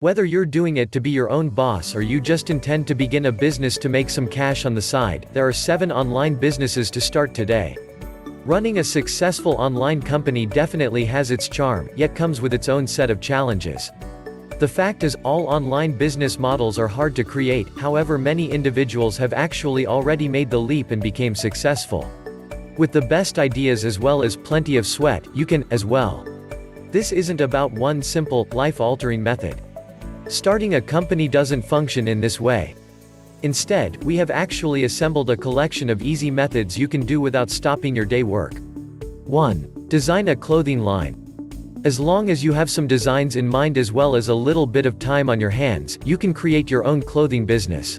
Whether you're doing it to be your own boss or you just intend to begin a business to make some cash on the side, there are 7 online businesses to start today. Running a successful online company definitely has its charm, yet comes with its own set of challenges. The fact is, all online business models are hard to create, however many individuals have actually already made the leap and became successful. With the best ideas as well as plenty of sweat, you can, as well. This isn't about one simple, life-altering method. Starting a company doesn't function in this way. Instead, we have actually assembled a collection of easy methods you can do without stopping your day work. 1. Design a clothing line. As long as you have some designs in mind as well as a little bit of time on your hands, you can create your own clothing business.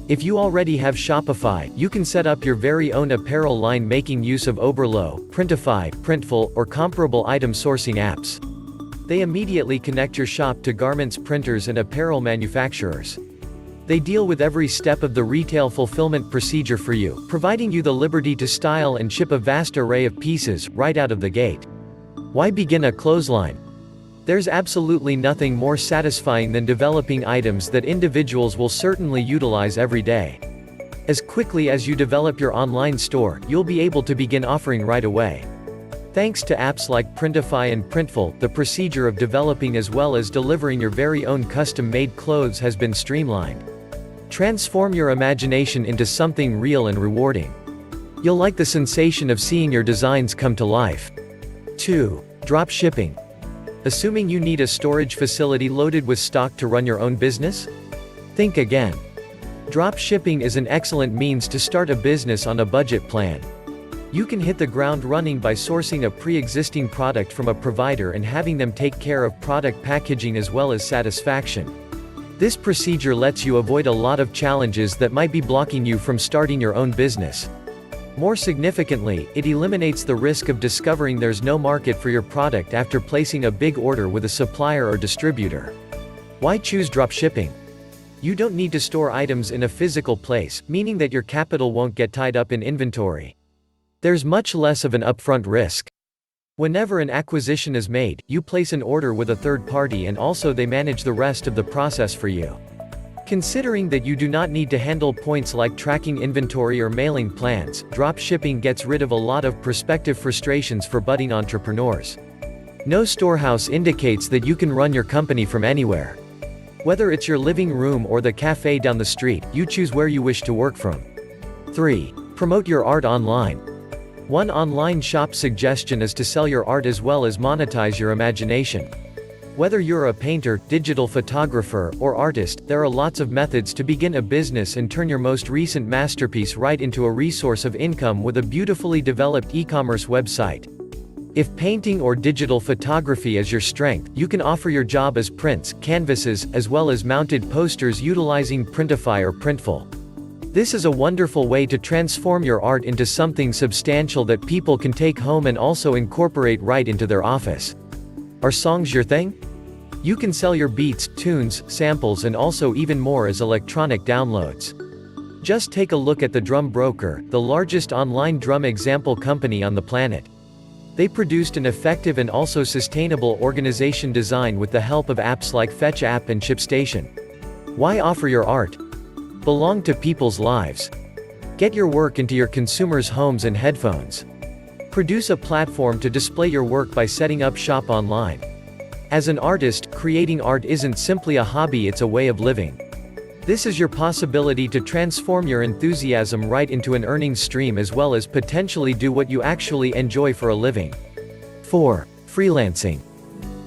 If you already have Shopify, you can set up your very own apparel line making use of Oberlo, Printify, Printful, or comparable item sourcing apps. They immediately connect your shop to garments printers and apparel manufacturers. They deal with every step of the retail fulfillment procedure for you, providing you the liberty to style and ship a vast array of pieces, right out of the gate. Why begin a clothesline? There's absolutely nothing more satisfying than developing items that individuals will certainly utilize every day. As quickly as you develop your online store, you'll be able to begin offering right away. Thanks to apps like Printify and Printful, the procedure of developing as well as delivering your very own custom-made clothes has been streamlined. Transform your imagination into something real and rewarding. You'll like the sensation of seeing your designs come to life. 2. Drop shipping. Assuming you need a storage facility loaded with stock to run your own business? Think again. Drop shipping is an excellent means to start a business on a budget plan. You can hit the ground running by sourcing a pre-existing product from a provider and having them take care of product packaging as well as satisfaction. This procedure lets you avoid a lot of challenges that might be blocking you from starting your own business. More significantly, it eliminates the risk of discovering there's no market for your product after placing a big order with a supplier or distributor. Why choose dropshipping? You don't need to store items in a physical place, meaning that your capital won't get tied up in inventory. There's much less of an upfront risk. Whenever an acquisition is made, you place an order with a third party and also they manage the rest of the process for you. Considering that you do not need to handle points like tracking inventory or mailing plans, drop shipping gets rid of a lot of prospective frustrations for budding entrepreneurs. No storehouse indicates that you can run your company from anywhere. Whether it's your living room or the cafe down the street, you choose where you wish to work from. 3. Promote your art online. One online shop suggestion is to sell your art as well as monetize your imagination. Whether you're a painter, digital photographer, or artist, there are lots of methods to begin a business and turn your most recent masterpiece right into a resource of income with a beautifully developed e-commerce website. If painting or digital photography is your strength, you can offer your job as prints, canvases, as well as mounted posters utilizing Printify or Printful. This is a wonderful way to transform your art into something substantial that people can take home and also incorporate right into their office. Are songs your thing? You can sell your beats, tunes, samples and also even more as electronic downloads. Just take a look at the Drum Broker, the largest online drum example company on the planet. They produced an effective and also sustainable organization design with the help of apps like Fetch App and ShipStation. Why offer your art? Belong to people's lives. Get your work into your consumers' homes and headphones. Produce a platform to display your work by setting up shop online. As an artist, creating art isn't simply a hobby, it's a way of living. This is your possibility to transform your enthusiasm right into an earning stream as well as potentially do what you actually enjoy for a living. 4. Freelancing.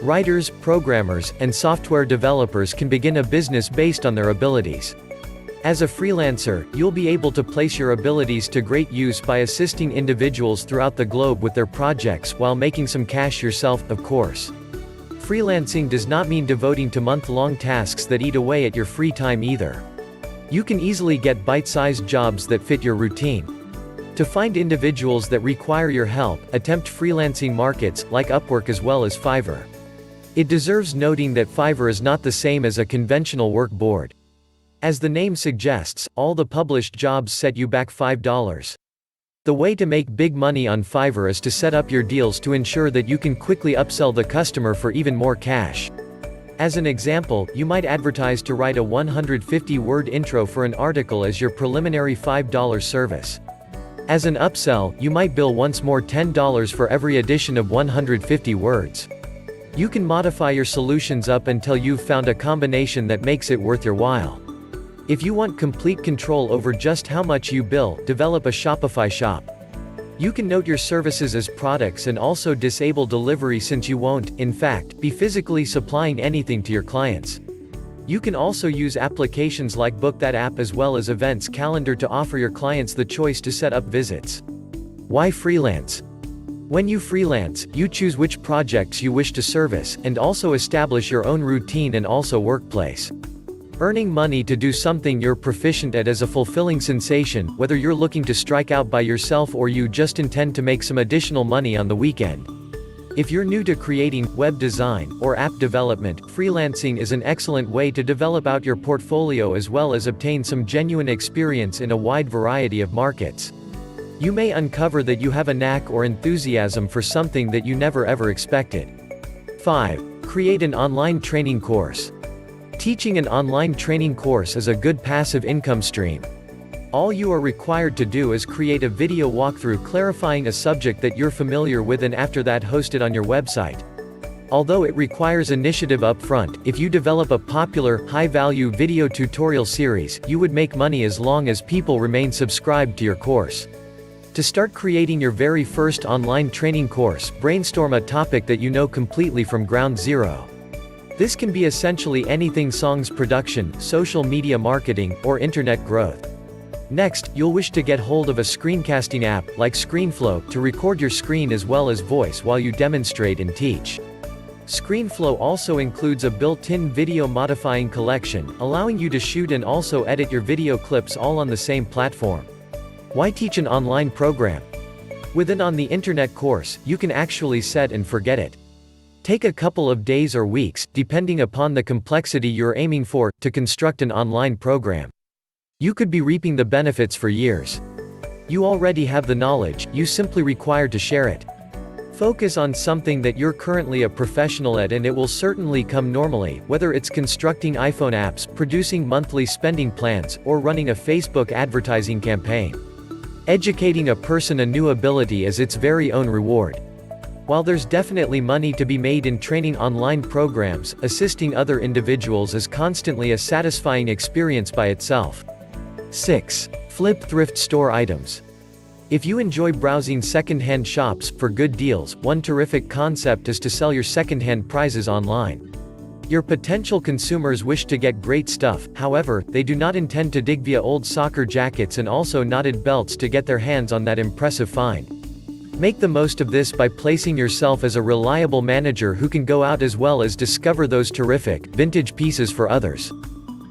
Writers, programmers, and software developers can begin a business based on their abilities. As a freelancer, you'll be able to place your abilities to great use by assisting individuals throughout the globe with their projects while making some cash yourself, of course. Freelancing does not mean devoting to month-long tasks that eat away at your free time either. You can easily get bite-sized jobs that fit your routine. To find individuals that require your help, attempt freelancing markets, like Upwork as well as Fiverr. It deserves noting that Fiverr is not the same as a conventional work board. As the name suggests, all the published jobs set you back $5. The way to make big money on Fiverr is to set up your deals to ensure that you can quickly upsell the customer for even more cash. As an example, you might advertise to write a 150-word intro for an article as your preliminary $5 service. As an upsell, you might bill once more $10 for every addition of 150 words. You can modify your solutions up until you've found a combination that makes it worth your while. If you want complete control over just how much you bill, develop a Shopify shop. You can note your services as products and also disable delivery since you won't, in fact, be physically supplying anything to your clients. You can also use applications like Book That App as well as Events Calendar to offer your clients the choice to set up visits. Why freelance? When you freelance, you choose which projects you wish to service, and also establish your own routine and also workplace. Earning money to do something you're proficient at is a fulfilling sensation, whether you're looking to strike out by yourself or you just intend to make some additional money on the weekend. If you're new to creating web design or app development, freelancing is an excellent way to develop out your portfolio as well as obtain some genuine experience in a wide variety of markets. You may uncover that you have a knack or enthusiasm for something that you never ever expected. 5. Create an online training course. Teaching an online training course is a good passive income stream. All you are required to do is create a video walkthrough clarifying a subject that you're familiar with and after that host it on your website. Although it requires initiative up front, if you develop a popular, high-value video tutorial series, you would make money as long as people remain subscribed to your course. To start creating your very first online training course, brainstorm a topic that you know completely from ground zero. This can be essentially anything: songs production, social media marketing, or internet growth. Next, you'll wish to get hold of a screencasting app, like ScreenFlow, to record your screen as well as voice while you demonstrate and teach. ScreenFlow also includes a built-in video modifying collection, allowing you to shoot and also edit your video clips all on the same platform. Why teach an online program? With an on-the-internet course, you can actually set and forget it. Take a couple of days or weeks, depending upon the complexity you're aiming for, to construct an online program. You could be reaping the benefits for years. You already have the knowledge, you simply require to share it. Focus on something that you're currently a professional at and it will certainly come normally, whether it's constructing iPhone apps, producing monthly spending plans, or running a Facebook advertising campaign. Educating a person a new ability is its very own reward. While there's definitely money to be made in training online programs, assisting other individuals is constantly a satisfying experience by itself. 6. Flip thrift store items. If you enjoy browsing second-hand shops for good deals, one terrific concept is to sell your second-hand prizes online. Your potential consumers wish to get great stuff, however, they do not intend to dig via old soccer jackets and also knotted belts to get their hands on that impressive find. Make the most of this by placing yourself as a reliable manager who can go out as well as discover those terrific, vintage pieces for others.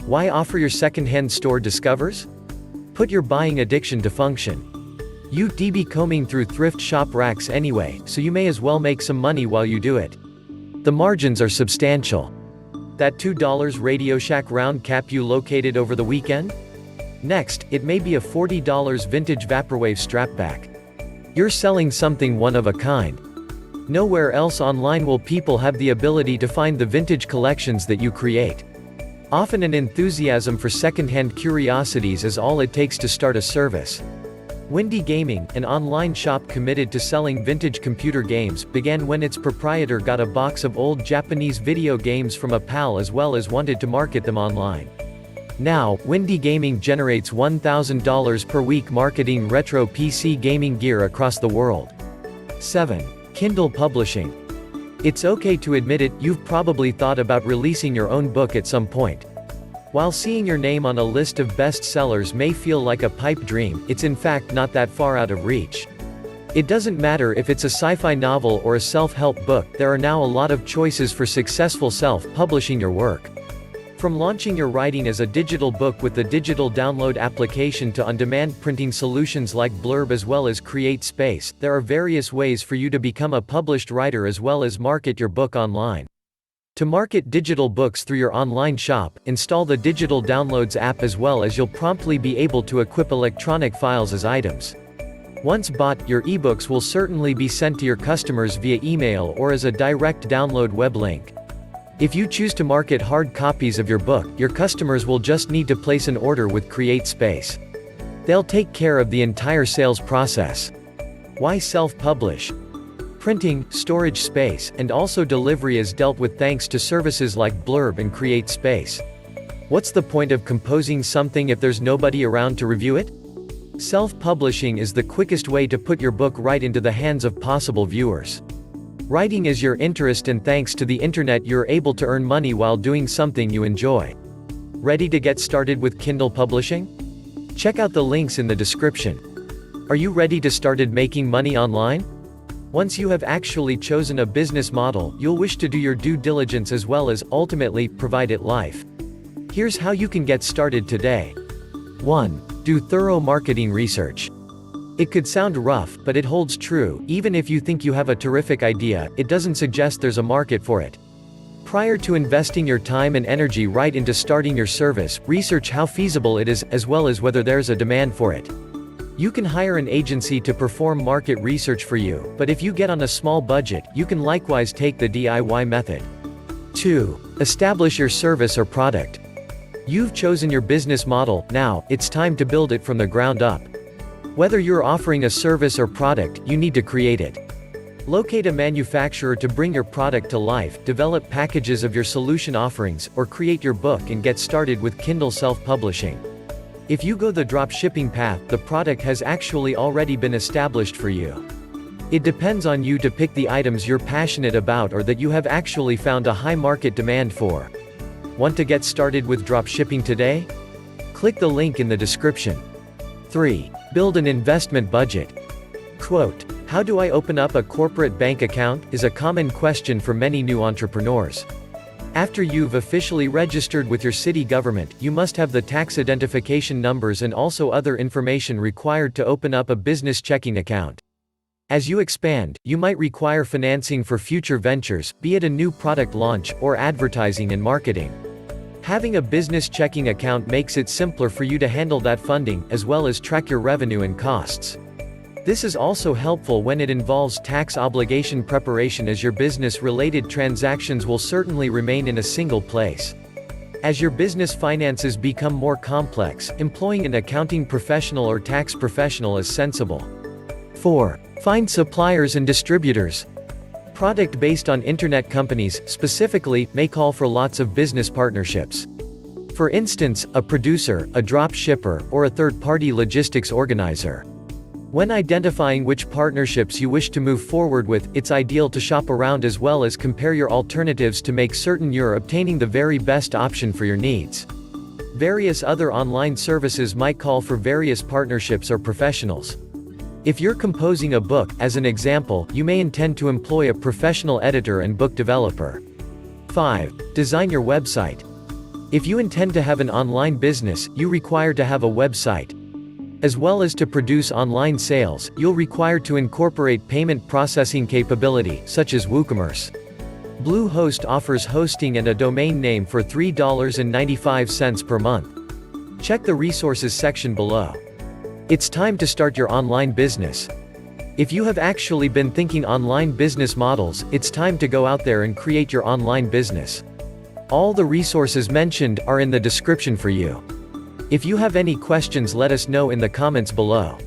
Why offer your second-hand store discovers? Put your buying addiction to function. You'd be combing through thrift shop racks anyway, so you may as well make some money while you do it. The margins are substantial. That $2 Radio Shack round cap you located over the weekend? Next, it may be a $40 vintage Vaporwave strapback. You're selling something one of a kind. Nowhere else online will people have the ability to find the vintage collections that you create. Often an enthusiasm for second-hand curiosities is all it takes to start a service. Windy Gaming, an online shop committed to selling vintage computer games, began when its proprietor got a box of old Japanese video games from a pal as well as wanted to market them online. Now, Windy Gaming generates $1,000 per week marketing retro PC gaming gear across the world. 7. Kindle publishing. It's okay to admit it, you've probably thought about releasing your own book at some point. While seeing your name on a list of bestsellers may feel like a pipe dream, it's in fact not that far out of reach. It doesn't matter if it's a sci-fi novel or a self-help book, there are now a lot of choices for successful self-publishing your work. From launching your writing as a digital book with the digital download application to on-demand printing solutions like Blurb as well as CreateSpace, there are various ways for you to become a published writer as well as market your book online. To market digital books through your online shop, install the Digital Downloads app as well as you'll promptly be able to equip electronic files as items. Once bought, your ebooks will certainly be sent to your customers via email or as a direct download web link. If you choose to market hard copies of your book, your customers will just need to place an order with CreateSpace. They'll take care of the entire sales process. Why self-publish? Printing, storage space, and also delivery is dealt with thanks to services like Blurb and CreateSpace. What's the point of composing something if there's nobody around to review it? Self-publishing is the quickest way to put your book right into the hands of possible viewers. Writing is your interest, and thanks to the internet you're able to earn money while doing something you enjoy. Ready to get started with Kindle publishing? Check out the links in the description. Are you ready to start making money online? Once you have actually chosen a business model, you'll wish to do your due diligence as well as, ultimately, provide it life. Here's how you can get started today. 1. Do thorough marketing research. It could sound rough, but it holds true. Even if you think you have a terrific idea, it doesn't suggest there's a market for it. Prior to investing your time and energy right into starting your service, research how feasible it is, as well as whether there's a demand for it. You can hire an agency to perform market research for you, but if you get on a small budget, you can likewise take the DIY method. 2. Establish your service or product. You've chosen your business model, now, it's time to build it from the ground up. Whether you're offering a service or product, you need to create it. Locate a manufacturer to bring your product to life, develop packages of your solution offerings, or create your book and get started with Kindle self-publishing. If you go the drop shipping path, the product has actually already been established for you. It depends on you to pick the items you're passionate about or that you have actually found a high market demand for. Want to get started with drop shipping today? Click the link in the description. 3. Build an investment budget. Quote, "How do I open up a corporate bank account?" is a common question for many new entrepreneurs. After you've officially registered with your city government, you must have the tax identification numbers and also other information required to open up a business checking account. As you expand, you might require financing for future ventures, be it a new product launch, or advertising and marketing. Having a business checking account makes it simpler for you to handle that funding, as well as track your revenue and costs. This is also helpful when it involves tax obligation preparation, as your business-related transactions will certainly remain in a single place. As your business finances become more complex, employing an accounting professional or tax professional is sensible. 4. Find suppliers and distributors. Product based on internet companies, specifically, may call for lots of business partnerships. For instance, a producer, a drop shipper, or a third-party logistics organizer. When identifying which partnerships you wish to move forward with, it's ideal to shop around as well as compare your alternatives to make certain you're obtaining the very best option for your needs. Various other online services might call for various partnerships or professionals. If you're composing a book, as an example, you may intend to employ a professional editor and book developer. 5. Design your website. If you intend to have an online business, you require to have a website. As well as to produce online sales, you'll require to incorporate payment processing capability, such as WooCommerce. Bluehost offers hosting and a domain name for $3.95 per month. Check the resources section below. It's time to start your online business. If you have actually been thinking online business models, it's time to go out there and create your online business. All the resources mentioned are in the description for you. If you have any questions, let us know in the comments below.